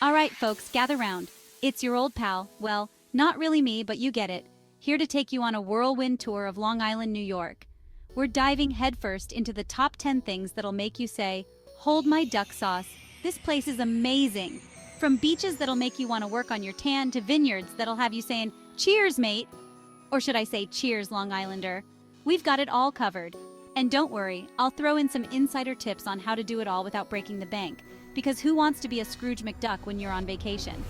All right, folks, gather round. It's your old pal, well, not really me, but you get it, here to take you on a whirlwind tour of Long Island, New York. We're diving headfirst into the top 10 things that'll make you say, "Hold my duck sauce, this place is amazing." From beaches that'll make you want to work on your tan to vineyards that'll have you saying, "Cheers, mate." Or should I say, "Cheers, Long Islander." We've got it all covered. And don't worry, I'll throw in some insider tips on how to do it all without breaking the bank, because who wants to be a Scrooge McDuck when you're on vacation?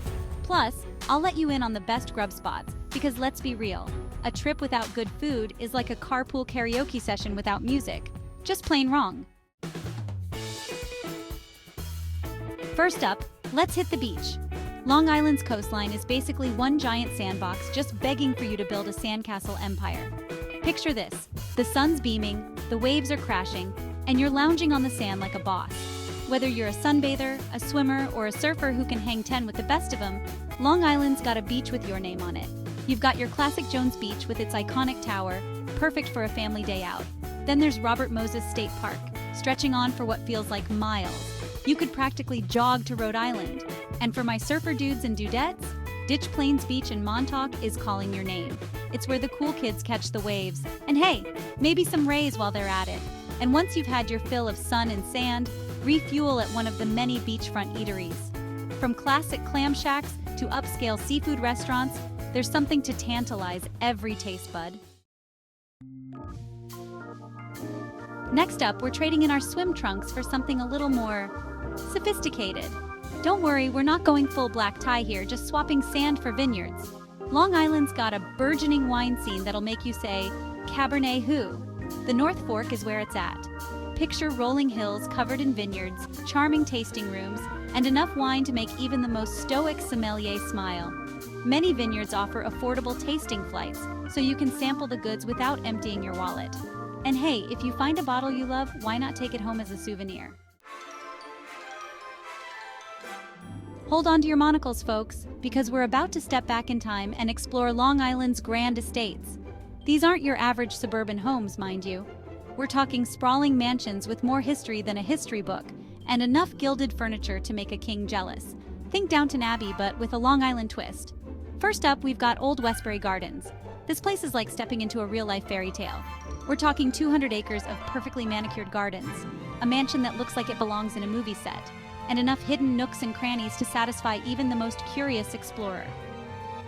Plus, I'll let you in on the best grub spots, because let's be real, a trip without good food is like a carpool karaoke session without music. Just plain wrong. First up, let's hit the beach. Long Island's coastline is basically one giant sandbox just begging for you to build a sandcastle empire. Picture this, the sun's beaming, the waves are crashing, and you're lounging on the sand like a boss. Whether you're a sunbather, a swimmer, or a surfer who can hang 10 with the best of them, Long Island's got a beach with your name on it. You've got your classic Jones Beach with its iconic tower, perfect for a family day out. Then there's Robert Moses State Park, stretching on for what feels like miles. You could practically jog to Rhode Island. And for my surfer dudes and dudettes, Ditch Plains Beach in Montauk is calling your name. It's where the cool kids catch the waves. And hey, maybe some rays while they're at it. And once you've had your fill of sun and sand, refuel at one of the many beachfront eateries. From classic clam shacks to upscale seafood restaurants, there's something to tantalize every taste bud. Next up, we're trading in our swim trunks for something a little more sophisticated. Don't worry, we're not going full black tie here, just swapping sand for vineyards. Long Island's got a burgeoning wine scene that'll make you say, "Cabernet who?" The North Fork is where it's at. Picture rolling hills covered in vineyards, charming tasting rooms, and enough wine to make even the most stoic sommelier smile. Many vineyards offer affordable tasting flights, so you can sample the goods without emptying your wallet. And hey, if you find a bottle you love, why not take it home as a souvenir? Hold on to your monocles, folks, because we're about to step back in time and explore Long Island's grand estates. These aren't your average suburban homes, mind you. We're talking sprawling mansions with more history than a history book, and enough gilded furniture to make a king jealous. Think Downton Abbey, but with a Long Island twist. First up, we've got Old Westbury Gardens. This place is like stepping into a real-life fairy tale. We're talking 200 acres of perfectly manicured gardens, a mansion that looks like it belongs in a movie set, and enough hidden nooks and crannies to satisfy even the most curious explorer.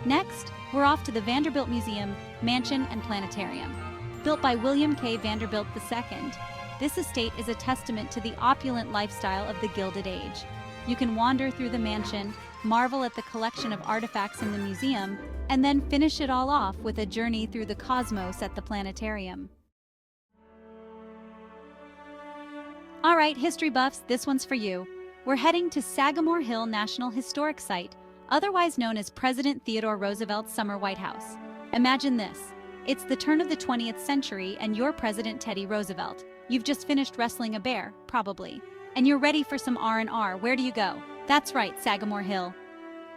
Next, we're off to the Vanderbilt Museum, Mansion, and Planetarium. Built by William K. Vanderbilt II, this estate is a testament to the opulent lifestyle of the Gilded Age. You can wander through the mansion, marvel at the collection of artifacts in the museum, and then finish it all off with a journey through the cosmos at the planetarium. All right, history buffs, this one's for you. We're heading to Sagamore Hill National Historic Site, otherwise known as President Theodore Roosevelt's summer White House. Imagine this. It's the turn of the 20th century and you're President Teddy Roosevelt. You've just finished wrestling a bear, probably. And you're ready for some R&R. Where do you go? That's right, Sagamore Hill.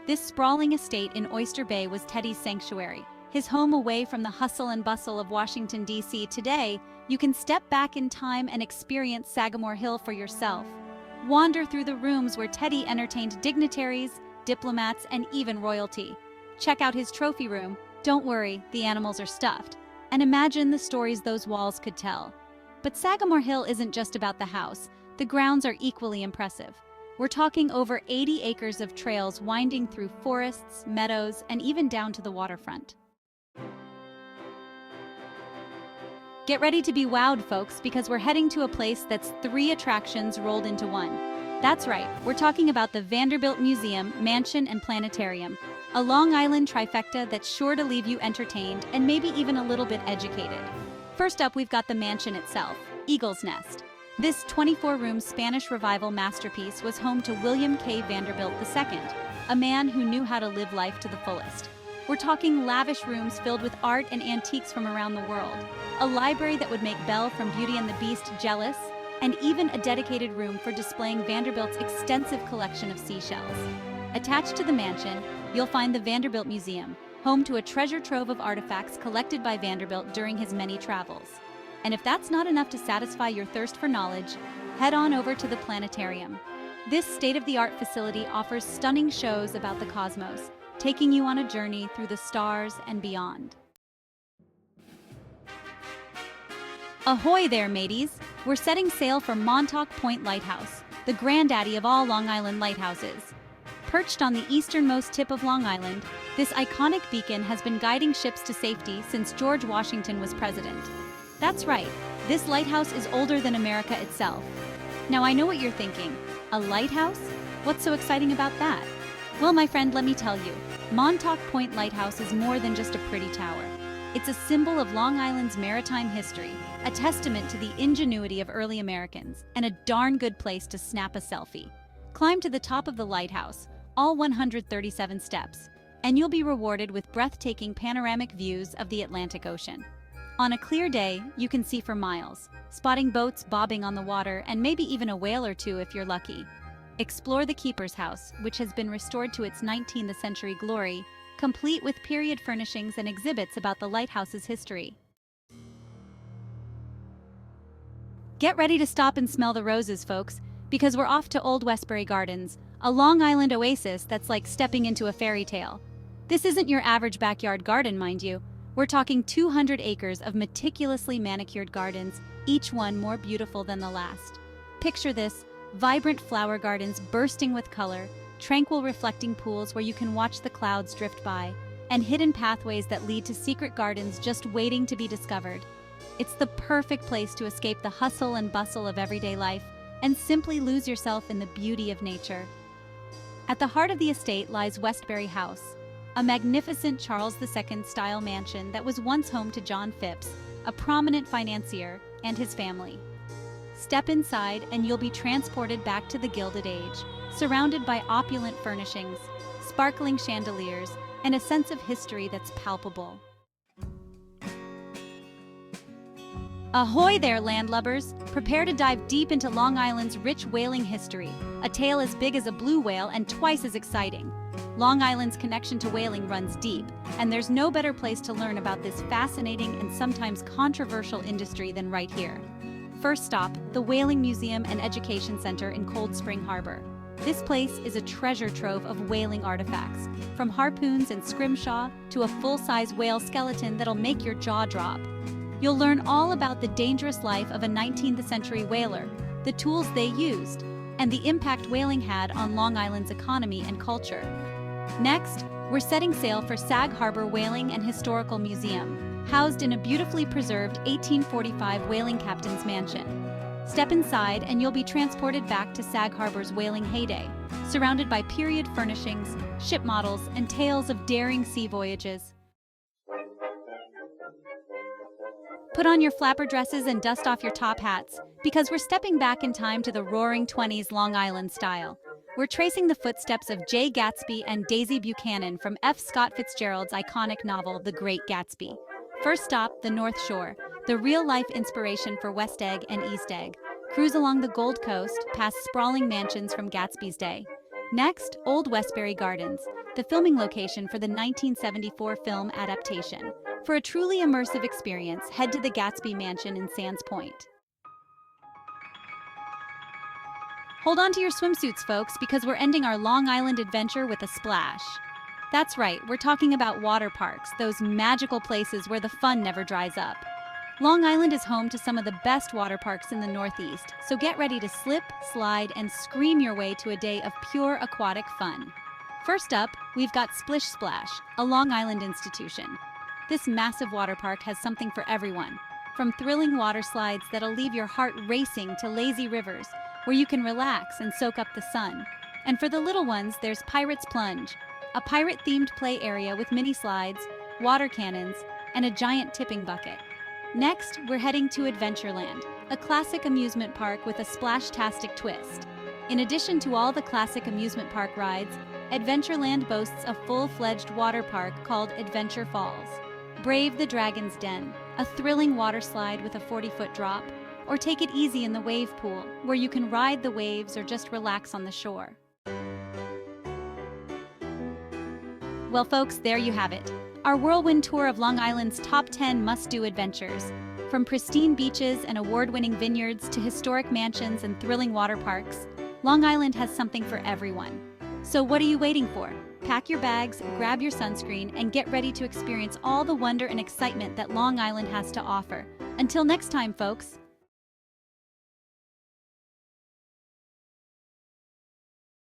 This sprawling estate in Oyster Bay was Teddy's sanctuary, his home away from the hustle and bustle of Washington, D.C. Today, you can step back in time and experience Sagamore Hill for yourself. Wander through the rooms where Teddy entertained dignitaries, diplomats, and even royalty. Check out his trophy room. Don't worry, the animals are stuffed. And imagine the stories those walls could tell. But Sagamore Hill isn't just about the house. The grounds are equally impressive. We're talking over 80 acres of trails winding through forests, meadows, and even down to the waterfront. Get ready to be wowed, folks, because we're heading to a place that's 3 attractions rolled into one. That's right, we're talking about the Vanderbilt Museum, Mansion, and Planetarium, a Long Island trifecta that's sure to leave you entertained and maybe even a little bit educated. First up, we've got the mansion itself, Eagle's Nest. This 24-room Spanish Revival masterpiece was home to William K. Vanderbilt II, a man who knew how to live life to the fullest. We're talking lavish rooms filled with art and antiques from around the world, a library that would make Belle from Beauty and the Beast jealous, and even a dedicated room for displaying Vanderbilt's extensive collection of seashells. Attached to the mansion, you'll find the Vanderbilt Museum, home to a treasure trove of artifacts collected by Vanderbilt during his many travels. And if that's not enough to satisfy your thirst for knowledge, head on over to the planetarium. This state-of-the-art facility offers stunning shows about the cosmos, taking you on a journey through the stars and beyond. Ahoy there, mateys! We're setting sail for Montauk Point Lighthouse, the granddaddy of all Long Island lighthouses. Perched on the easternmost tip of Long Island, this iconic beacon has been guiding ships to safety since George Washington was president. That's right, this lighthouse is older than America itself. Now I know what you're thinking, a lighthouse? What's so exciting about that? Well, my friend, let me tell you, Montauk Point Lighthouse is more than just a pretty tower. It's a symbol of Long Island's maritime history, a testament to the ingenuity of early Americans, and a darn good place to snap a selfie. Climb to the top of the lighthouse, all 137 steps, and you'll be rewarded with breathtaking panoramic views of the Atlantic Ocean. On a clear day, you can see for miles, spotting boats bobbing on the water and maybe even a whale or two if you're lucky. Explore the Keeper's House, which has been restored to its 19th century glory, complete with period furnishings and exhibits about the lighthouse's history. Get ready to stop and smell the roses, folks, because we're off to Old Westbury Gardens, a Long Island oasis that's like stepping into a fairy tale. This isn't your average backyard garden, mind you. We're talking 200 acres of meticulously manicured gardens, each one more beautiful than the last. Picture this, vibrant flower gardens bursting with color, tranquil reflecting pools where you can watch the clouds drift by, and hidden pathways that lead to secret gardens just waiting to be discovered. It's the perfect place to escape the hustle and bustle of everyday life and simply lose yourself in the beauty of nature. At the heart of the estate lies Westbury House, a magnificent Charles II-style mansion that was once home to John Phipps, a prominent financier, and his family. Step inside and you'll be transported back to the Gilded Age, surrounded by opulent furnishings, sparkling chandeliers, and a sense of history that's palpable. Ahoy there, landlubbers! Prepare to dive deep into Long Island's rich whaling history, a tale as big as a blue whale and twice as exciting. Long Island's connection to whaling runs deep, and there's no better place to learn about this fascinating and sometimes controversial industry than right here. First stop, the Whaling Museum and Education Center in Cold Spring Harbor. This place is a treasure trove of whaling artifacts, from harpoons and scrimshaw to a full-size whale skeleton that'll make your jaw drop. You'll learn all about the dangerous life of a 19th century whaler, the tools they used, and the impact whaling had on Long Island's economy and culture. Next, we're setting sail for Sag Harbor Whaling and Historical Museum, housed in a beautifully preserved 1845 whaling captain's mansion. Step inside and you'll be transported back to Sag Harbor's whaling heyday, surrounded by period furnishings, ship models, and tales of daring sea voyages. Put on your flapper dresses and dust off your top hats, because we're stepping back in time to the roaring 20s Long Island style. We're tracing the footsteps of J. Gatsby and Daisy Buchanan from F. Scott Fitzgerald's iconic novel, The Great Gatsby. First stop, the North Shore, the real-life inspiration for West Egg and East Egg. Cruise along the Gold Coast, past sprawling mansions from Gatsby's day. Next, Old Westbury Gardens, the filming location for the 1974 film adaptation. For a truly immersive experience, head to the Gatsby Mansion in Sands Point. Hold on to your swimsuits, folks, because we're ending our Long Island adventure with a splash. That's right, we're talking about water parks, those magical places where the fun never dries up. Long Island is home to some of the best water parks in the Northeast, so get ready to slip, slide, and scream your way to a day of pure aquatic fun. First up, we've got Splish Splash, a Long Island institution. This massive water park has something for everyone, from thrilling water slides that'll leave your heart racing to lazy rivers, where you can relax and soak up the sun. And for the little ones, there's Pirate's Plunge, a pirate-themed play area with mini slides, water cannons, and a giant tipping bucket. Next, we're heading to Adventureland, a classic amusement park with a splash-tastic twist. In addition to all the classic amusement park rides, Adventureland boasts a full-fledged water park called Adventure Falls. Brave the Dragon's Den, a thrilling water slide with a 40-foot drop, or take it easy in the wave pool, where you can ride the waves or just relax on the shore. Well, folks, there you have it. Our whirlwind tour of Long Island's top 10 must-do adventures. From pristine beaches and award-winning vineyards to historic mansions and thrilling water parks, Long Island has something for everyone. So what are you waiting for? Pack your bags, grab your sunscreen, and get ready to experience all the wonder and excitement that Long Island has to offer. Until next time, folks.